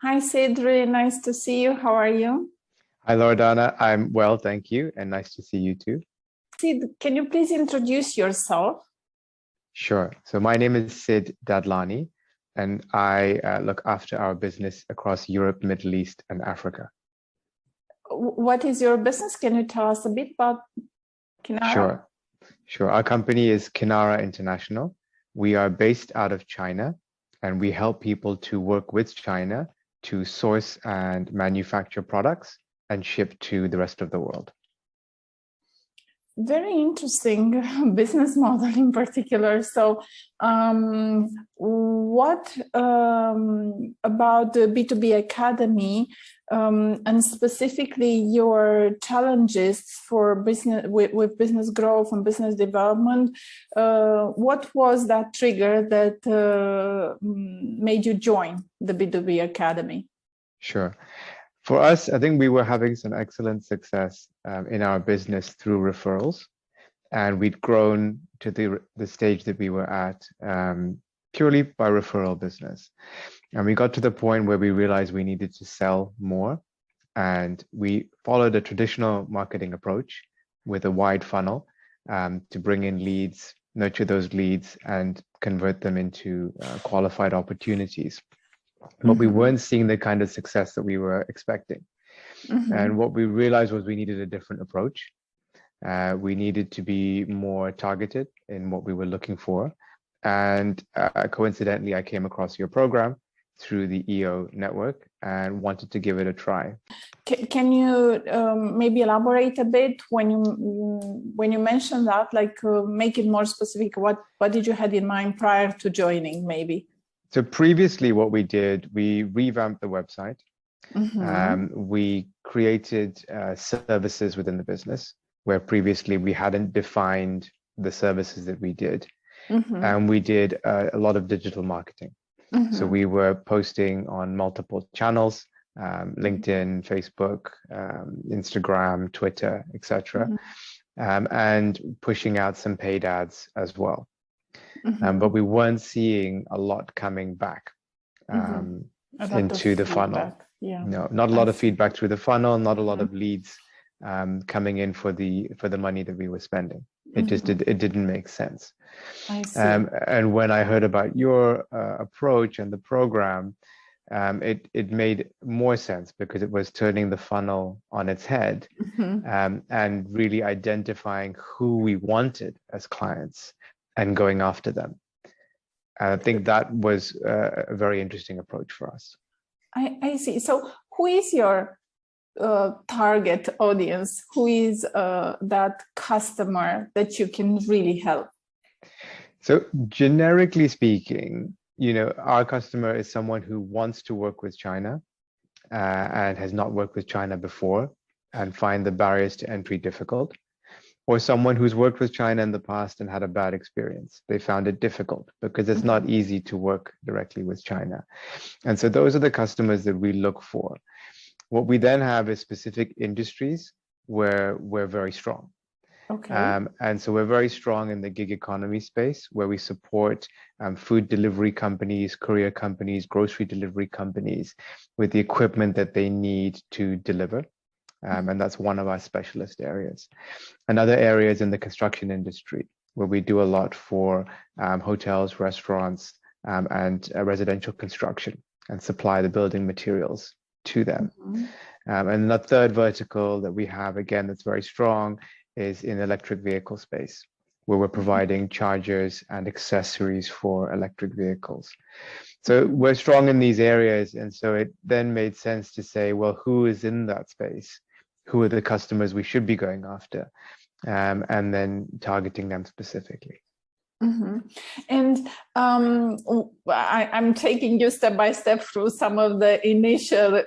Hi, Sid. Really nice to see you. How are you? Hi, Loredana. I'm well, thank you, and nice to see you too. Sid, can you please introduce yourself? Sure. So my name is Sid Dadlani, and I look after our business across Europe, Middle East, and Africa. What is your business? Can you tell us a bit about Kinara? Sure. Sure. Our company is Kinara International. We are based out of China, and we help people to work with China to source and manufacture products and ship to the rest of the world. Very interesting business model in particular. So what about the B2B Academy and specifically your challenges for business with business growth and business development? What was that trigger that made you join the B2B Academy? Sure. For us, I think we were having some excellent success in our business through referrals, and we'd grown to the stage that we were at purely by referral business. And we got to the point where we realized we needed to sell more, and we followed a traditional marketing approach with a wide funnel to bring in leads, nurture those leads, and convert them into qualified opportunities. But we weren't seeing the kind of success that we were expecting. And what we realized was we needed a different approach. We needed to be more targeted in what we were looking for. And coincidentally, I came across your program through the EO network and wanted to give it a try. Can you maybe elaborate a bit when you mentioned that, like make it more specific? What did you had in mind prior to joining, maybe? So previously what we did, we revamped the website. We created services within the business where previously we hadn't defined the services that we did. And we did a lot of digital marketing. So we were posting on multiple channels, LinkedIn, Facebook, Instagram, Twitter, etc., and pushing out some paid ads as well. But we weren't seeing a lot coming back into the funnel. Yeah. No, not a lot of feedback through the funnel, not a lot of leads coming in for the money that we were spending. It just didn't make sense. I see. And when I heard about your approach and the program, it made more sense because it was turning the funnel on its head and really identifying who we wanted as clients and going after them. I think that was a very interesting approach for us. I see. So who is your target audience? Who is that customer that you can really help? So generically speaking, our customer is someone who wants to work with China and has not worked with China before and find the barriers to entry difficult. Or someone who's worked with China in the past and had a bad experience. They found it difficult because it's not easy to work directly with China. And so those are the customers that we look for. What we then have is specific industries where we're very strong. Okay. And so we're very strong in the gig economy space where we support food delivery companies, courier companies, grocery delivery companies with the equipment that they need to deliver. And that's one of our specialist areas. Another area is in the construction industry, where we do a lot for hotels, restaurants, and residential construction and supply the building materials to them. And the third vertical that we have, again, that's very strong is in electric vehicle space, where we're providing chargers and accessories for electric vehicles. So we're strong in these areas. And so it then made sense to say, well, who is in that space? Who are the customers we should be going after? And then targeting them specifically. And I'm taking you step by step through some of the initial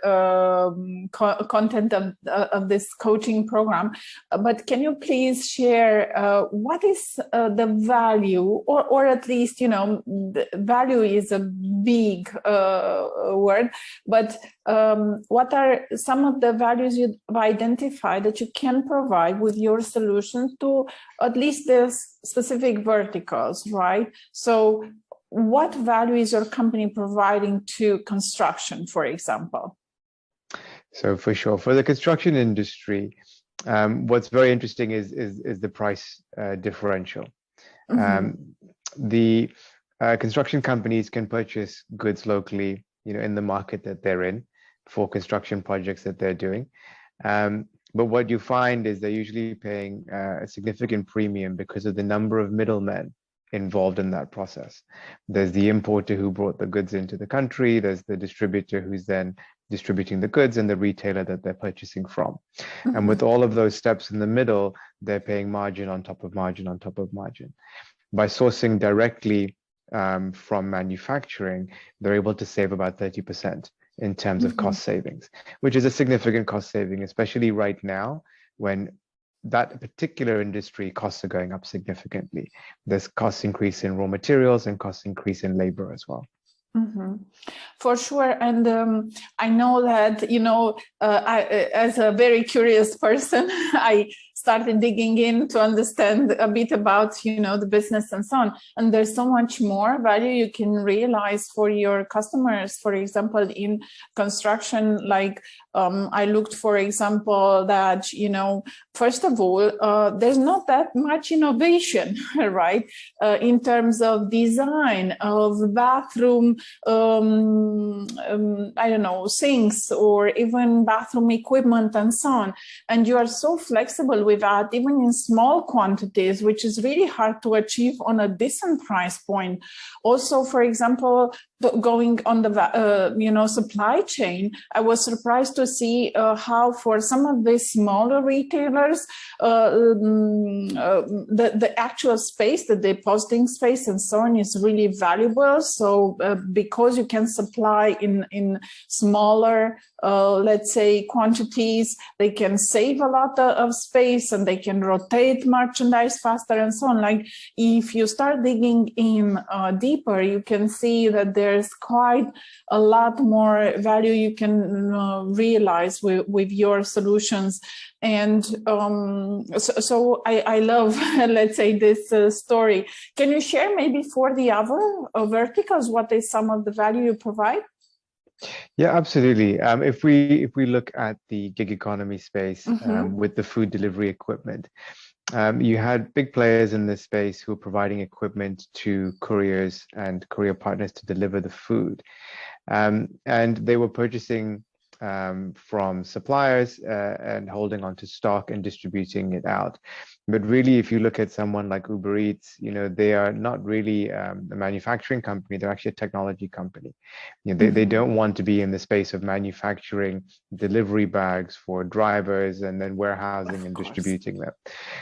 content of this coaching program. But can you please share what is the value, or at least, the value is a big word, but what are some of the values you've identified that you can provide with your solution to at least this specific verticals, right? So what value is your company providing to construction, for example? So for sure, for the construction industry, what's very interesting is the price differential. The construction companies can purchase goods locally, in the market that they're in for construction projects that they're doing. But what you find is they're usually paying a significant premium because of the number of middlemen involved in that process. There's the importer who brought the goods into the country, there's the distributor who's then distributing the goods, and the retailer that they're purchasing from. And with all of those steps in the middle, they're paying margin on top of margin on top of margin. By sourcing directly from manufacturing, they're able to save about 30% in terms of cost savings, which is a significant cost saving, especially right now when that particular industry costs are going up significantly. There's cost increase in raw materials and cost increase in labor as well. For sure. And I know that, as a very curious person, I started digging in to understand a bit about, the business and so on. And there's so much more value you can realize for your customers. For example, in construction, like I looked, for example, that, first of all, there's not that much innovation, right? In terms of design of bathroom, I don't know, sinks or even bathroom equipment and so on. And you are so flexible with that, even in small quantities, which is really hard to achieve on a decent price point. Also, for example, going on the supply chain, I was surprised to see how for some of these smaller retailers, the actual space, the depositing space and so on is really valuable. So because you can supply in smaller, let's say, quantities, they can save a lot of space and they can rotate merchandise faster and so on. Like if you start digging in deeper, you can see that there's quite a lot more value you can realize with your solutions. And so I love, let's say, this story. Can you share maybe for the other verticals, what is some of the value you provide? Yeah, absolutely. If we look at the gig economy space with the food delivery equipment, you had big players in this space who were providing equipment to couriers and courier partners to deliver the food. And they were purchasing from suppliers and holding onto stock and distributing it out. But really, if you look at someone like Uber Eats, they are not really a manufacturing company, they're actually a technology company. They don't want to be in the space of manufacturing delivery bags for drivers and then warehousing and distributing them.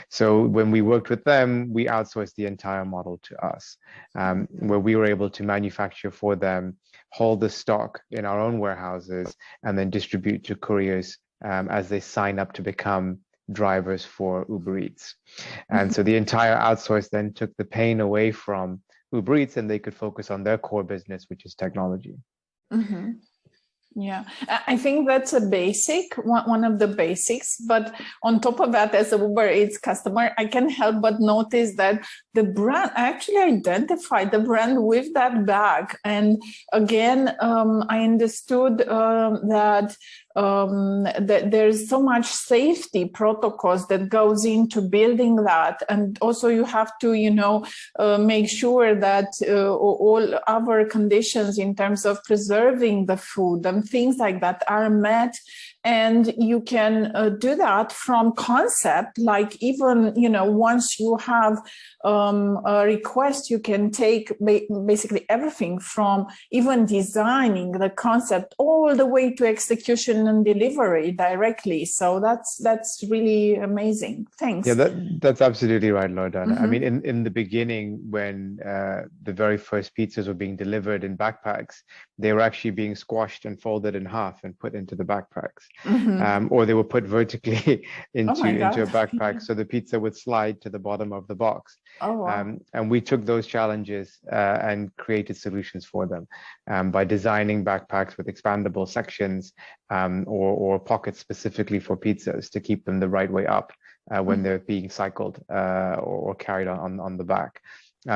So when we worked with them, we outsourced the entire model to us, where we were able to manufacture for them, hold the stock in our own warehouses, and then distribute to couriers as they sign up to become drivers for Uber Eats. And so the entire outsource then took the pain away from Uber Eats, and they could focus on their core business, which is technology. Yeah, I think that's a basic, one of the basics. But on top of that, as a Uber Eats customer, I can't help but notice that the brand, I actually identified the brand with that bag. And again, I understood that there's so much safety protocols that goes into building that. And also you have to, make sure that all other conditions in terms of preserving the food and things like that are met. And you can do that from concept, like even, once you have a request, you can take basically everything from even designing the concept all the way to execution and delivery directly. So that's really amazing. Thanks. Yeah, that's absolutely right, Loredana. I mean, in the beginning, when the very first pizzas were being delivered in backpacks, they were actually being squashed and folded in half and put into the backpacks. Or they were put vertically into a backpack, so the pizza would slide to the bottom of the box. And we took those challenges and created solutions for them by designing backpacks with expandable sections or pockets specifically for pizzas to keep them the right way up when they're being cycled or carried on the back.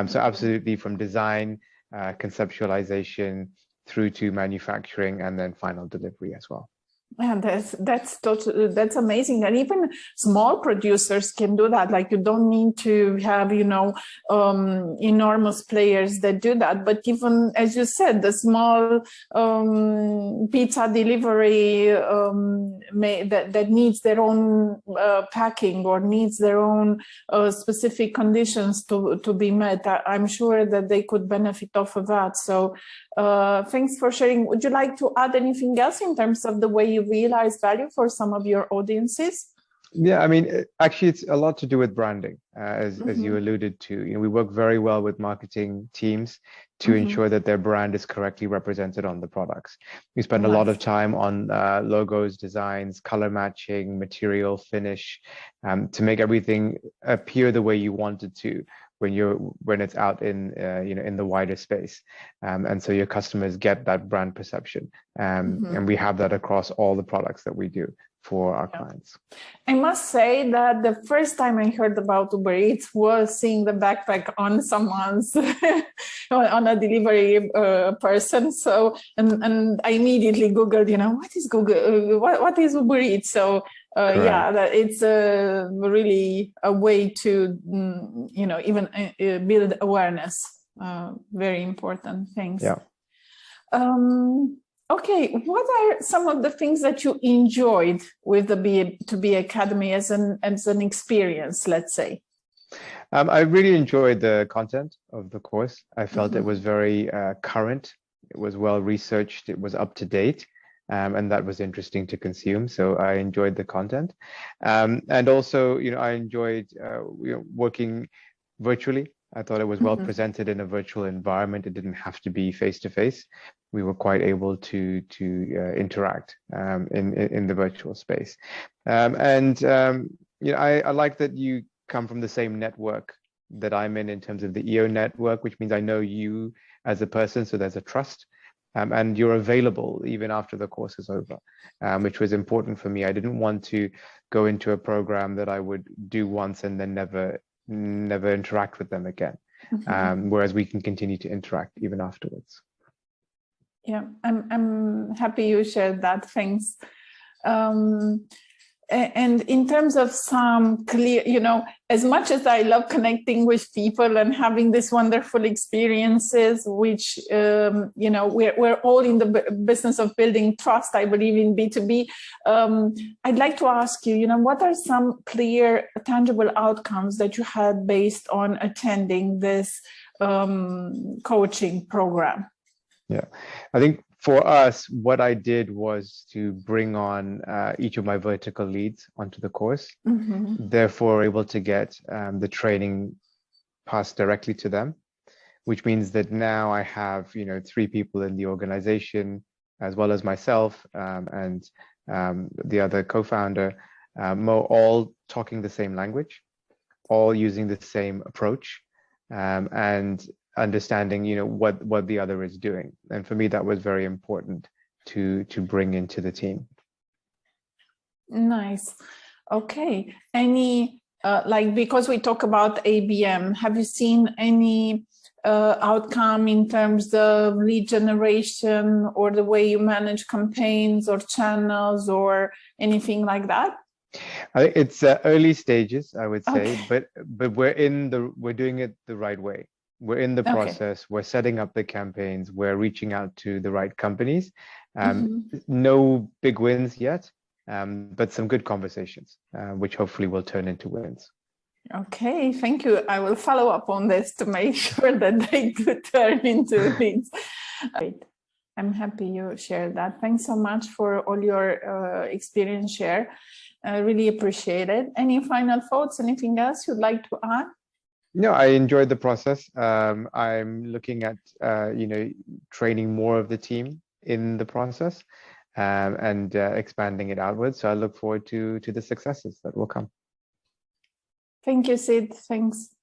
So absolutely, from design conceptualization through to manufacturing and then final delivery as well. Yeah, that's amazing. And even small producers can do that. Like, you don't need to have, enormous players that do that. But even, as you said, the small pizza delivery that needs their own packing or needs their own specific conditions to be met, I'm sure that they could benefit off of that. So thanks for sharing. Would you like to add anything else in terms of the way you realize value for some of your audiences? Yeah, I mean, actually, it's a lot to do with branding, as you alluded to. We work very well with marketing teams to ensure that their brand is correctly represented on the products. We spend a lot of time on logos, designs, color matching, material finish, to make everything appear the way you want it to when it's out in in the wider space, and so your customers get that brand perception, and we have that across all the products that we do for our clients. I must say that the first time I heard about Uber Eats was seeing the backpack on someone's on a delivery person. So and I immediately Googled, what is Google? What is Uber Eats? So it's really a way to even build awareness. Very important things. Yeah. Okay, what are some of the things that you enjoyed with the B2B Academy as an experience, let's say? I really enjoyed the content of the course. I felt it was very current. It was well researched. It was up to date. And that was interesting to consume. So I enjoyed the content. And also, I enjoyed working virtually. I thought it was well presented in a virtual environment. It didn't have to be face-to-face. We were quite able to interact in the virtual space. I like that you come from the same network that I'm in terms of the EO network, which means I know you as a person, so there's a trust. And you're available even after the course is over, which was important for me. I didn't want to go into a program that I would do once and then never interact with them again, whereas we can continue to interact even afterwards. Yeah, I'm happy you shared that. Thanks. And in terms of some clear, as much as I love connecting with people and having these wonderful experiences, which, we're all in the business of building trust, I believe, in B2B. I'd like to ask you, what are some clear, tangible outcomes that you had based on attending this coaching program? Yeah, I think for us, what I did was to bring on each of my vertical leads onto the course, therefore able to get the training passed directly to them, which means that now I have, 3 people in the organization, as well as myself and the other co-founder, all talking the same language, all using the same approach, and understanding what the other is doing. And for me, that was very important to bring into the team. Nice. Okay, any because we talk about ABM, have you seen any outcome in terms of lead generation or the way you manage campaigns or channels or anything like that? I think it's early stages, I would say, but we're doing it the right way. We're in the process. We're setting up the campaigns. We're reaching out to the right companies. No big wins yet, but some good conversations, which hopefully will turn into wins. Okay, thank you. I will follow up on this to make sure that they do turn into leads. Great. I'm happy you shared that. Thanks so much for all your experience share. I really appreciate it. Any final thoughts? Anything else you'd like to add? No, I enjoyed the process. I'm looking at, training more of the team in the process and expanding it outwards. So I look forward to the successes that will come. Thank you, Sid. Thanks.